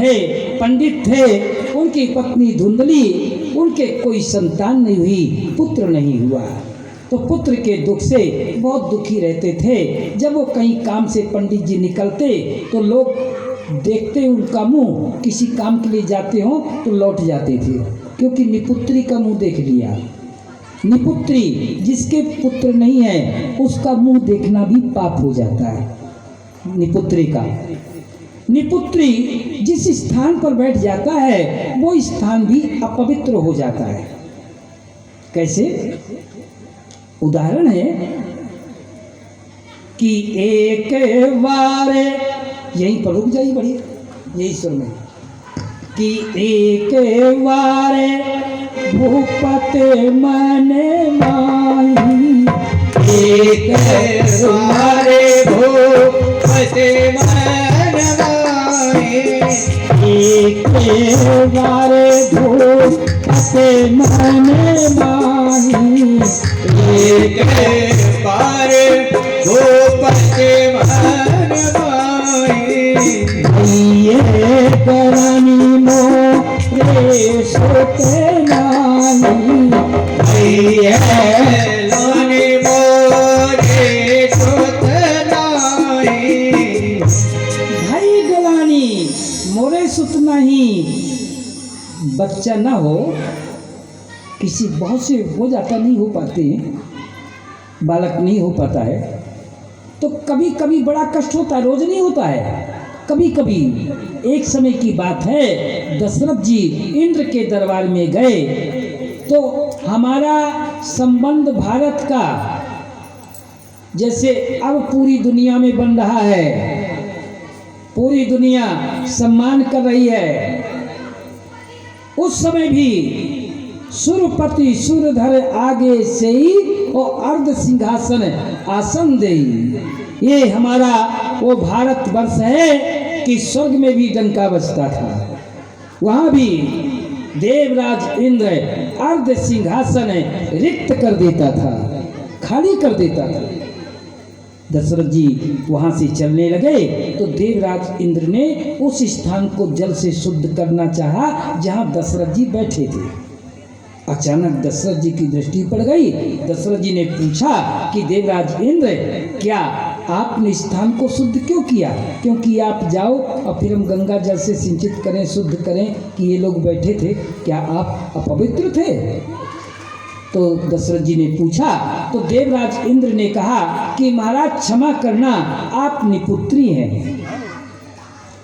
थे, पंडित थे, उनकी पत्नी धुंधली, उनके कोई संतान नहीं हुई, पुत्र नहीं हुआ। तो पुत्र के दुख से बहुत दुखी रहते थे। जब वो कहीं काम से पंडित जी निकलते तो लोग देखते उनका मुंह, किसी काम के लिए जाते हो तो लौट जाते थे, क्योंकि निपुत्री का मुंह देख लिया। निपुत्री, जिसके पुत्र नहीं है उसका मुंह देखना भी पाप हो जाता है। निपुत्री का, निपुत्री जिस स्थान पर बैठ जाता है वो स्थान भी अपवित्र हो जाता है। कैसे? उदाहरण है कि एक बार, यहीं पर रुक जाइए, बढ़िया यही सुर में, कि एक बार भूपत मन माही, एक बार भूपत मन माही, एक बार भूपत मन माही, एक बार भूपत मन माही, ये करानी मोरे सोते नानी, लाने मोरे सुत नाही, भाई गलानी मोरे सुत नहीं। बच्चा ना हो, किसी बहुत से हो जाता, नहीं हो पाते, बालक नहीं हो पाता है तो कभी कभी बड़ा कष्ट होता है, रोज नहीं होता है, कभी कभी। एक समय की बात है, दशरथ जी इंद्र के दरबार में गए तो हमारा संबंध भारत का जैसे अब पूरी दुनिया में बन रहा है, पूरी दुनिया सम्मान कर रही है, उस समय भी सुरपति सुरधर आगे से ही और अर्ध सिंहासन आसन दे। ये हमारा वो भारत वर्ष है कि स्वर्ग में भी डंका बजता था, वहाँ भी देवराज इंद्र अर्ध सिंहासन रिक्त कर देता था, खाली कर देता था। दशरथ जी वहाँ से चलने लगे तो देवराज इंद्र ने उस स्थान को जल से शुद्ध करना चाहा जहाँ दशरथ जी बैठे थे। अचानक दशरथ जी की दृष्टि पड़ गई। दशरथ जी ने पूछा कि देवराज इंद्र, क्या आपने स्थान को शुद्ध क्यों किया? क्योंकि आप जाओ और फिर हम गंगा जल से सिंचित करें, शुद्ध करें कि ये लोग बैठे थे, क्या आप अपवित्र थे? तो दशरथ जी ने पूछा तो देवराज इंद्र ने कहा कि महाराज क्षमा करना, आप निपुत्री हैं,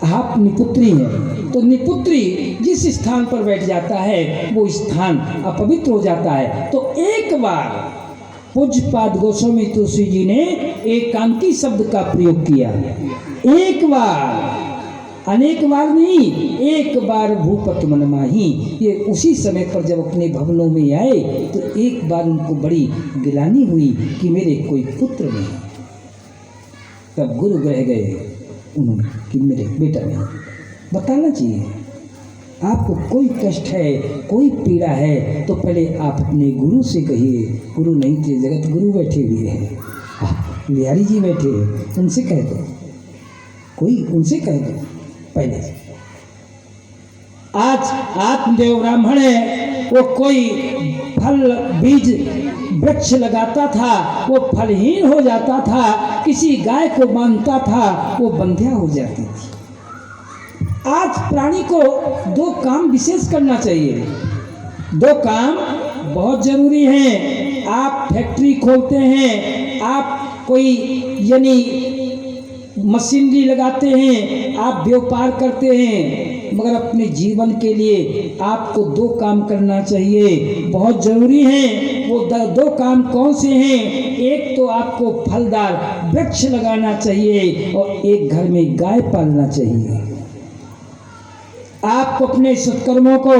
आप निपुत्री हैं। तो निपुत्री जिस स्थान पर बैठ जाता है वो स्थान अपवित्र हो जाता है। तो एक बार पूज्यपाद गोस्वामी तुलसी जी ने एकांकी शब्द का प्रयोग किया। एक बार, अनेक बार नहीं, एक बार भूपत मन माही। ये उसी समय पर जब अपने भवनों में आए तो एक बार उनको बड़ी गिलानी हुई कि मेरे कोई पुत्र नहीं। तब गुरु ग्रह गए उन्होंने कि मेरे बेटा नहीं। बताना चाहिए, आपको कोई कष्ट है, कोई पीड़ा है तो पहले आप अपने गुरु से कहिए। गुरु नहीं थे, जगत गुरु बैठे हुए हैं, बिहारी जी बैठे हैं, उनसे कह दो, कोई उनसे कह दो पहले। आज आत्मदेव ब्राह्मण है, वो कोई फल बीज वृक्ष लगाता था, वो फलहीन हो जाता था, किसी गाय को बांधता था, वो बंध्या हो जाती थी। आज प्राणी को दो काम विशेष करना चाहिए, दो काम बहुत जरूरी हैं। आप फैक्ट्री खोलते हैं, आप कोई यानी मशीनरी लगाते हैं, आप व्यापार करते हैं, मगर अपने जीवन के लिए आपको दो काम करना चाहिए, बहुत जरूरी हैं। वो दो काम कौन से हैं? एक तो आपको फलदार वृक्ष लगाना चाहिए और एक घर में गाय पालना चाहिए। आपको अपने सत्कर्मों को,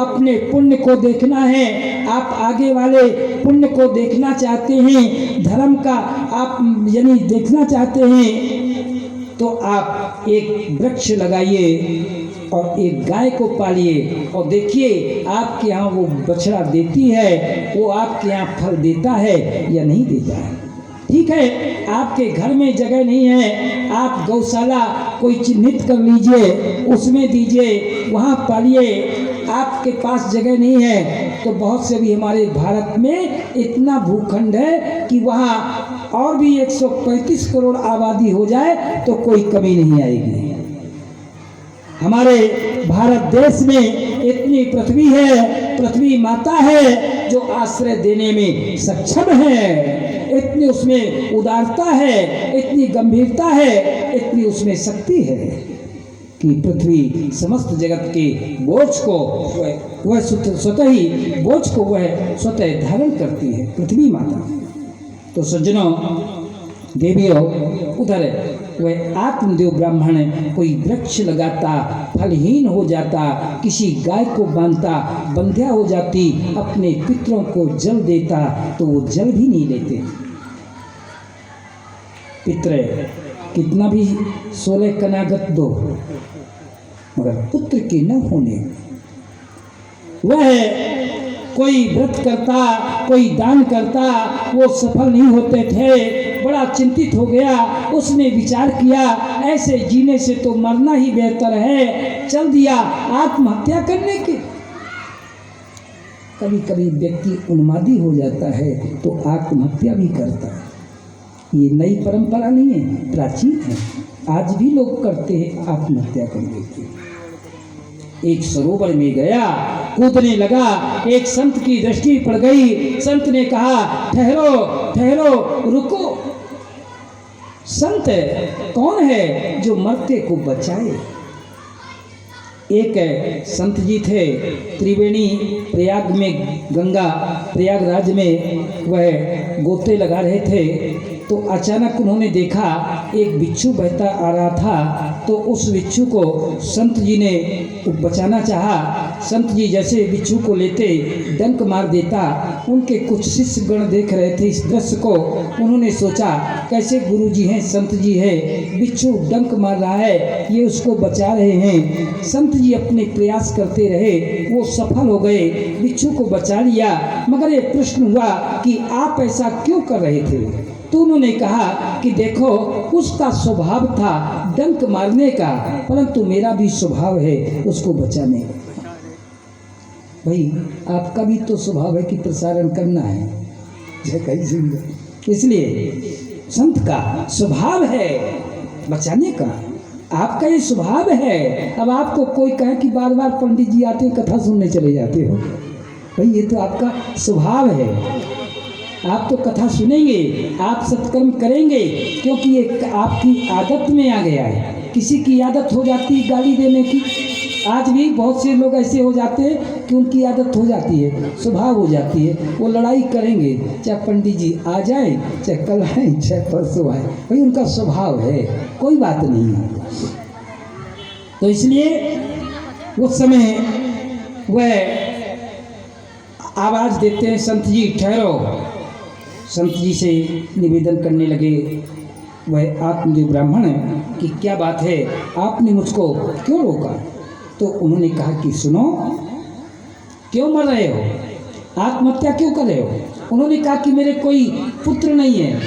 अपने पुण्य को देखना है। आप आगे वाले पुण्य को देखना चाहते हैं, धर्म का आप यानी देखना चाहते हैं, तो आप एक वृक्ष लगाइए और एक गाय को पालिए और देखिए आपके यहाँ वो बछड़ा देती है, वो आपके यहाँ फल देता है या नहीं देता है। ठीक है, आपके घर में जगह नहीं है, आप गौशाला कोई चिन्हित कर लीजिए, उसमें दीजिए, वहाँ पालिए। आपके पास जगह नहीं है तो बहुत से भी हमारे भारत में इतना भूखंड है कि वहाँ और भी 135 करोड़ आबादी हो जाए तो कोई कमी नहीं आएगी। हमारे भारत देश में इतनी पृथ्वी है, पृथ्वी माता है जो आश्रय देने में सक्षम है। इतनी उसमें उदारता है, इतनी गंभीरता है, इतनी उसमें शक्ति है कि पृथ्वी समस्त जगत के बोझ को वह स्वतः ही बोझ को वह स्वतः धारण करती है, पृथ्वी माता। तो सज्जनों, देवियों, उधर वह आत्मदेव ब्राह्मण कोई वृक्ष लगाता, फलहीन हो जाता, किसी गाय को बांधता, बंध्या हो जाती, अपने पितरों को जल देता तो वो जल भी नहीं लेते। पित्र कितना भी 16 कनागत दो, मगर पुत्र के न होने, वह कोई व्रत करता, कोई दान करता, वो सफल नहीं होते थे। बड़ा चिंतित हो गया, उसने विचार किया ऐसे जीने से तो मरना ही बेहतर है, चल दिया आत्महत्या करने के। कभी कभी व्यक्ति उन्मादी हो जाता है तो आत्महत्या भी करता है। ये नई परंपरा नहीं है, प्राचीन है, आज भी लोग करते हैं आत्महत्या करने की। एक सरोवर में गया, कूदने लगा, एक संत की दृष्टि पड़ गई। संत ने कहा, ठहरो ठहरो, रुको। संत कौन है जो मरते को बचाए? एक संत जी थे, त्रिवेणी प्रयाग में, गंगा प्रयागराज में वह गोते लगा रहे थे तो अचानक उन्होंने देखा एक बिच्छू बहता आ रहा था। तो उस बिच्छू को संत जी ने बचाना चाहा। संत जी जैसे बिच्छू को लेते डंक मार देता। उनके कुछ शिष्य गण देख रहे थे इस दृश्य को। उन्होंने सोचा कैसे गुरु जी हैं, संत जी हैं, बिच्छू डंक मार रहा है, ये उसको बचा रहे हैं। संत जी अपने प्रयास करते रहे, वो सफल हो गए, बिच्छू को बचा लिया। मगर ये प्रश्न हुआ कि आप ऐसा क्यों कर रहे थे? तो उन्होंने कहा कि देखो, उसका स्वभाव था डंक मारने का, परंतु मेरा भी स्वभाव है उसको बचाने का। भाई, आपका भी तो स्वभाव है कि प्रसारण करना है, इसलिए संत का स्वभाव है बचाने का, आपका ये स्वभाव है। अब आपको कोई कहे कि बार बार पंडित जी आते कथा सुनने चले जाते हो, भाई ये तो आपका स्वभाव है। आप तो कथा सुनेंगे, आप सत्कर्म करेंगे, क्योंकि ये आपकी आदत में आ गया है। किसी की आदत हो जाती है गाली देने की, आज भी बहुत से लोग ऐसे हो जाते हैं कि उनकी आदत हो जाती है, स्वभाव हो जाती है, वो लड़ाई करेंगे, चाहे पंडित जी आ जाए, चाहे कल आए, चाहे परसों आए, भाई उनका स्वभाव है, कोई बात नहीं है। तो इसलिए उस समय वह आवाज़ देते हैं, संत जी ठहरो। संत जी से निवेदन करने लगे वह आत्मदेव ब्राह्मण कि क्या बात है, आपने मुझको क्यों रोका? तो उन्होंने कहा कि सुनो, क्यों मर रहे हो, आत्महत्या क्यों कर रहे हो? उन्होंने कहा कि मेरे कोई पुत्र नहीं है,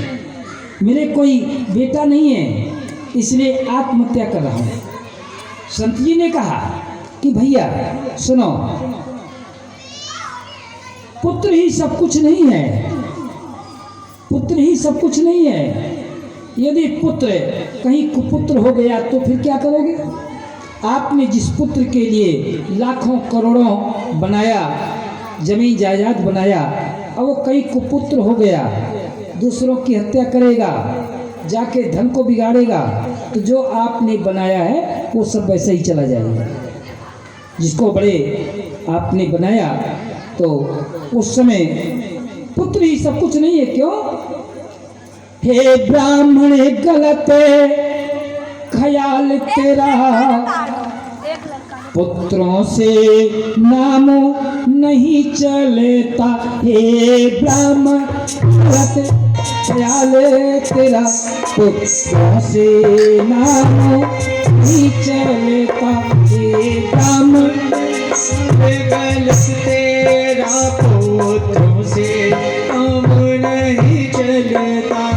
मेरे कोई बेटा नहीं है, इसलिए आत्महत्या कर रहा हूँ। संत जी ने कहा कि भैया सुनो, पुत्र ही सब कुछ नहीं है, पुत्र ही सब कुछ नहीं है। यदि पुत्र कहीं कुपुत्र हो गया तो फिर क्या करोगे? आपने जिस पुत्र के लिए लाखों करोड़ों बनाया, जमीन जायदाद बनाया, अब वो कहीं कुपुत्र हो गया, दूसरों की हत्या करेगा, जाके धन को बिगाड़ेगा, तो जो आपने बनाया है वो सब वैसे ही चला जाएगा। जिसको बड़े आपने बनाया तो उस समय पुत्र ही सब कुछ नहीं है। क्यों? हे ब्राह्मण गलत ख्याल तेरा, पुत्रों से नाम नहीं चलता। हे ब्राह्मण गलत ख्याल तेरा, पुत्रों से नाम नहीं चलता। हे ब्राह्मण गलत तेरा, पुत्रों से नाम नहीं चलता।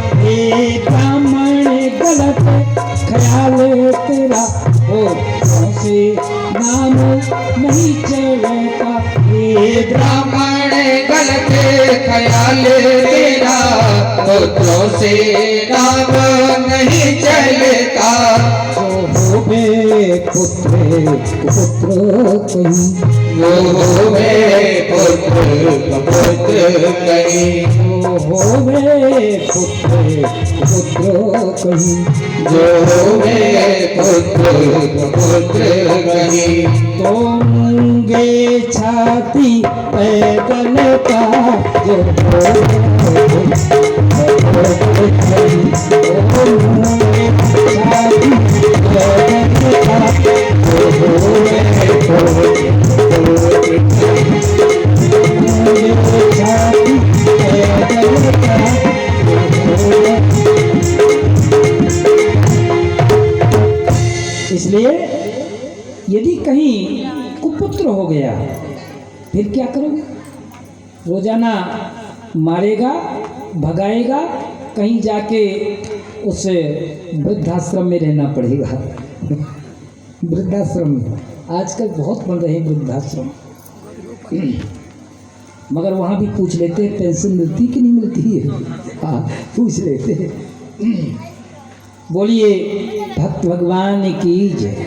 तेरा, पुत्रों से काम नहीं चलता। जो होवे पुत्र कहीं, वो होवे पुत्र कहीं, जो होवे पुत्र कहीं, जो होवे पुत्र कहीं। तो मूंगे छाती पैदल का, जो होवे पुत्र कहीं, तो मूंगे छाती पैदल का, जो होवे पुत्र कहीं, मूंगे छाती पैदल का, जो होवे। इसलिए यदि कहीं कुपुत्र हो गया फिर क्या करोगे? रोजाना मारेगा, भगाएगा, कहीं जाके उस वृद्धाश्रम में रहना पड़ेगा। वृद्धाश्रम में आजकल बहुत बन रहे हैं वृद्धाश्रम, मगर वहाँ भी पूछ लेते हैं पेंशन मिलती कि नहीं मिलती है। हाँ, पूछ लेते हैं। बोलिए भक्त भगवान की जय।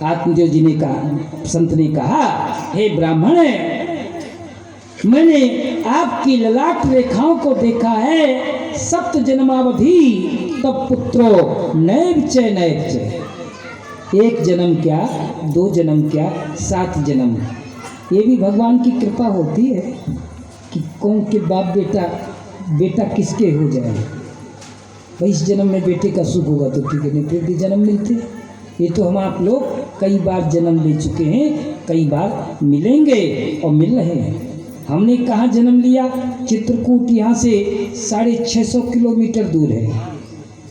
आत्मदेव जी ने कहा, संत ने कहा, हे ब्राह्मण, मैंने आपकी ललाट रेखाओं को देखा है, सप्त जन्मावधि तब पुत्रो नैव च नैव च। एक जन्म क्या, 2 जन्म क्या, 7 जन्म। ये भी भगवान की कृपा होती है कि कौन के बाप बेटा किसके हो जाए। भाई इस जन्म में बेटे का सुख होगा तो ठीक है, नहीं फिर भी जन्म मिलते। ये तो हम आप लोग कई बार जन्म ले चुके हैं, कई बार मिलेंगे और मिल रहे हैं। हमने कहाँ जन्म लिया? चित्रकूट यहाँ से 650 किलोमीटर दूर है,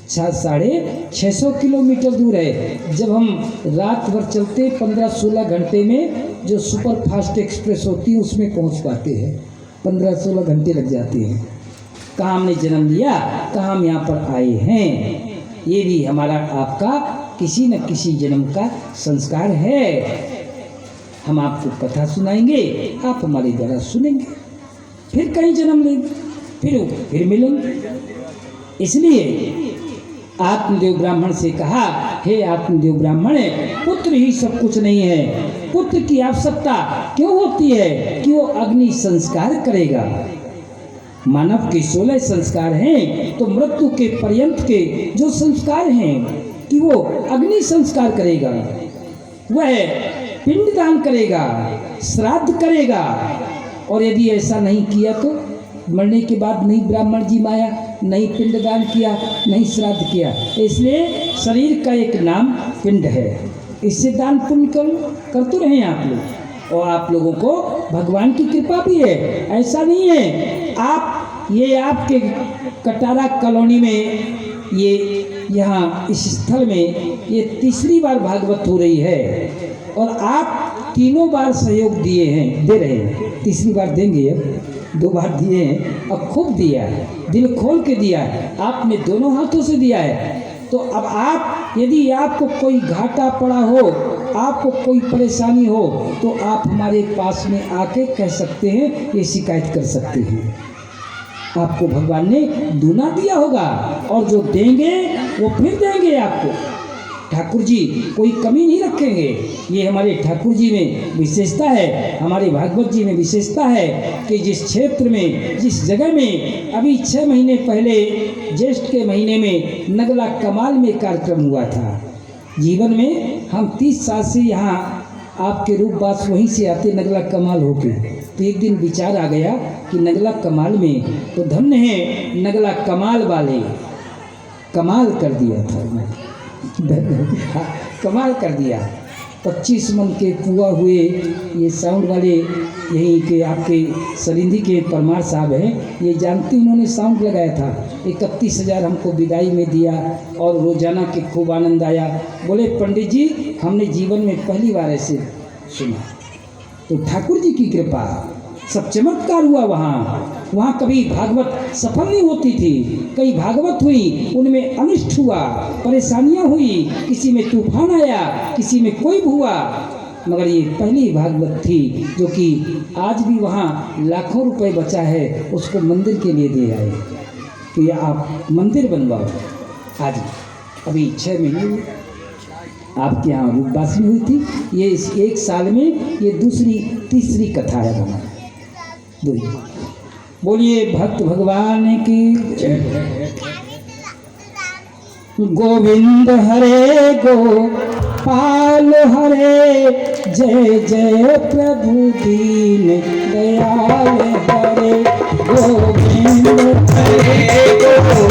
650 किलोमीटर दूर है। जब हम रात भर चलते 15-16 घंटे में, जो सुपर फास्ट एक्सप्रेस होती है उसमें पहुँच पाते हैं, 15-16 घंटे लग जाते हैं। कहाँ हमने जन्म लिया, कहाँ हम यहाँ पर आए हैं। ये भी हमारा आपका किसी न किसी जन्म का संस्कार है। हम आपको कथा सुनाएंगे, आप हमारे द्वारा सुनेंगे, फिर कहीं जन्म लेंगे, फिर मिलेंगे। इसलिए आत्मदेव ब्राह्मण से कहा, हे आत्मदेव ब्राह्मण, पुत्र ही सब कुछ नहीं है। पुत्र की आवश्यकता क्यों होती है? कि वो अग्नि संस्कार करेगा। मानव के 16 संस्कार हैं, तो मृत्यु के पर्यंत के जो संस्कार हैं कि वो अग्नि संस्कार करेगा, वह पिंडदान करेगा, श्राद्ध करेगा। और यदि ऐसा नहीं किया तो मरने के बाद नहीं ब्राह्मण जी माया, नहीं पिंडदान किया, नहीं श्राद्ध किया। इसलिए शरीर का एक नाम पिंड है। इससे दान पुण्य करते रहें आप लोग, और आप लोगों को भगवान की कृपा भी है। ऐसा नहीं है ये आपके कटारा कॉलोनी में, ये यहाँ इस स्थल में ये तीसरी बार भागवत हो रही है, और आप 3 बार सहयोग दे रहे हैं। तीसरी बार देंगे, अब 2 बार दिए हैं, अब खूब दिया है, दिल खोल के दिया है, आपने दोनों हाथों से दिया है। तो अब आप, यदि आपको कोई घाटा पड़ा हो, आपको कोई परेशानी हो, तो आप हमारे पास में आके कह सकते हैं, ये शिकायत कर सकते हैं। आपको भगवान ने दूना दिया होगा, और जो देंगे वो फिर देंगे आपको। ठाकुर जी कोई कमी नहीं रखेंगे। ये हमारे ठाकुर जी में विशेषता है, हमारे भागवत जी में विशेषता है कि जिस क्षेत्र में, जिस जगह में अभी 6 महीने पहले ज्येष्ठ के महीने में नगला कमाल में कार्यक्रम हुआ था। जीवन में हम 30 साल से यहाँ आपके रूपवास वहीं से आते नगला कमाल होके, तो एक दिन विचार आ गया कि नगला कमाल में तो धन्य है नगला कमाल वाले, कमाल कर दिया था, कमाल कर दिया। 25 मन के पुआ हुए ये साउंड वाले, यहीं के आपके सरिंधी के परमार साहब हैं, ये जानते, उन्होंने साउंड लगाया था। 31,000 हमको विदाई में दिया, और रोजाना के खूब आनंद आया। बोले पंडित जी, हमने जीवन में पहली बार ऐसे सुना। तो ठाकुर जी की कृपा, सब चमत्कार हुआ वहाँ कभी भागवत सफल नहीं होती थी। कई भागवत हुई, उनमें अनिष्ट हुआ, परेशानियाँ हुई, किसी में तूफान आया, किसी में कोई हुआ, मगर ये पहली भागवत थी जो कि आज भी वहाँ लाखों रुपए बचा है, उसको मंदिर के लिए दे आए कि ये आप मंदिर बनवाओ। आज अभी 6 महीने हुए आपके यहाँ रूपवासी हुई थी, ये इस 1 साल में ये तीसरी कथा है हमारी। बोलिए भक्त भगवान की जय। गोविंद हरे गोपाल हरे, जय जय प्रभु दीन दयाल हरे। गोविंद हरे